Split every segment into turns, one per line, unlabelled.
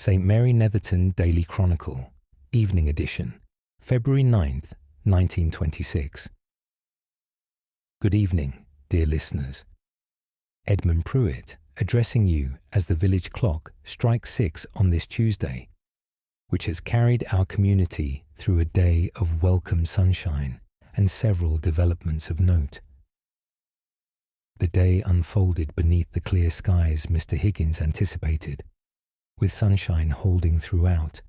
St. Mary Netherton Daily Chronicle, Evening Edition, February 9th, 1926. Good evening, dear listeners. Edmund Pruitt addressing you as the village clock strikes 6 on this Tuesday, which has carried our community through a day of welcome sunshine and several developments of note. The day unfolded beneath the clear skies Mr. Higgins anticipated, with sunshine holding throughout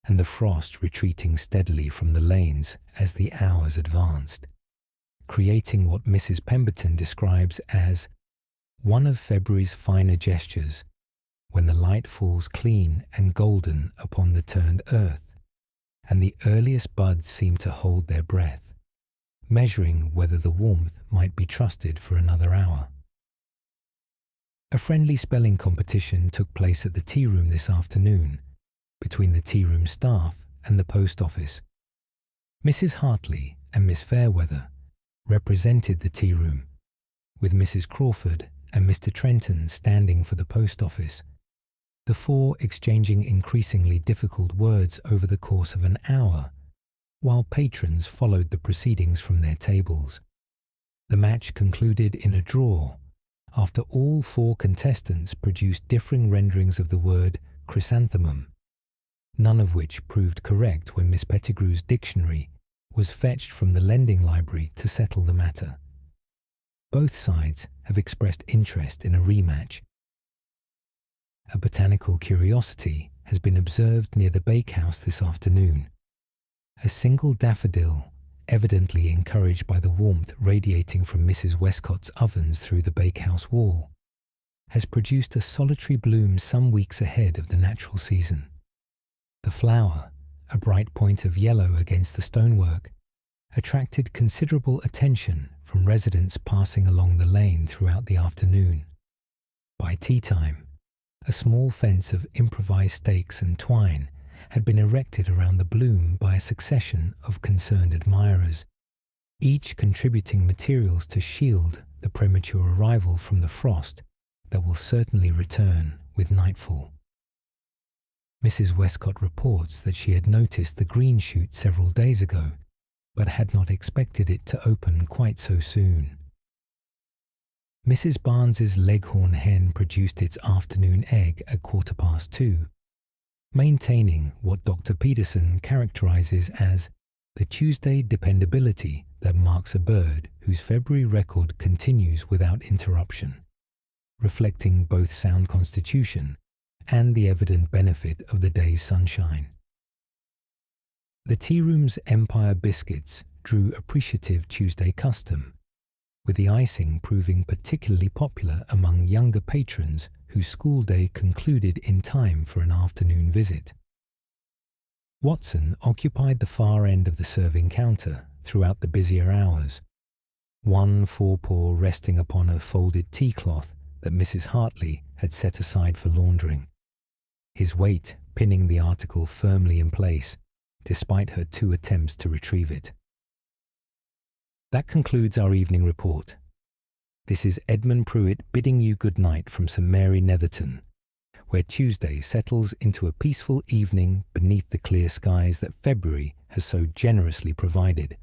and the frost retreating steadily from the lanes as the hours advanced, creating what Mrs. Pemberton describes as one of February's finer gestures, when the light falls clean and golden upon the turned earth, and the earliest buds seem to hold their breath, measuring whether the warmth might be trusted for another hour. A friendly spelling competition took place at the tea room this afternoon, between the tea room staff and the post office. Mrs. Hartley and Miss Fairweather represented the tea room, with Mrs. Crawford and Mr. Trenton standing for the post office, the four exchanging increasingly difficult words over the course of an hour, while patrons followed the proceedings from their tables. The match concluded in a draw, after all four contestants produced differing renderings of the word chrysanthemum, none of which proved correct when Miss Pettigrew's dictionary was fetched from the lending library to settle the matter. Both sides have expressed interest in a rematch. A botanical curiosity has been observed near the bakehouse this afternoon. A single daffodil, evidently encouraged by the warmth radiating from Mrs. Westcott's ovens through the bakehouse wall, has produced a solitary bloom some weeks ahead of the natural season. The flower, a bright point of yellow against the stonework, attracted considerable attention from residents passing along the lane throughout the afternoon. By tea time, a small fence of improvised stakes and twine had been erected around the bloom by a succession of concerned admirers, each contributing materials to shield the premature arrival from the frost that will certainly return with nightfall. Mrs. Westcott reports that she had noticed the green shoot several days ago, but had not expected it to open quite so soon. Mrs. Barnes's leghorn hen produced its afternoon egg at 2:15, maintaining what Dr. Peterson characterizes as the Tuesday dependability that marks a bird whose February record continues without interruption, reflecting both sound constitution and the evident benefit of the day's sunshine. The tea room's Empire biscuits drew appreciative Tuesday custom, with the icing proving particularly popular among younger patrons whose school day concluded in time for an afternoon visit. Watson occupied the far end of the serving counter throughout the busier hours, one forepaw resting upon a folded tea cloth that Mrs. Hartley had set aside for laundering, his weight pinning the article firmly in place, despite her 2 attempts to retrieve it. That concludes our evening report. This is Edmund Pruitt bidding you good night from St. Mary Netherton, where Tuesday settles into a peaceful evening beneath the clear skies that February has so generously provided.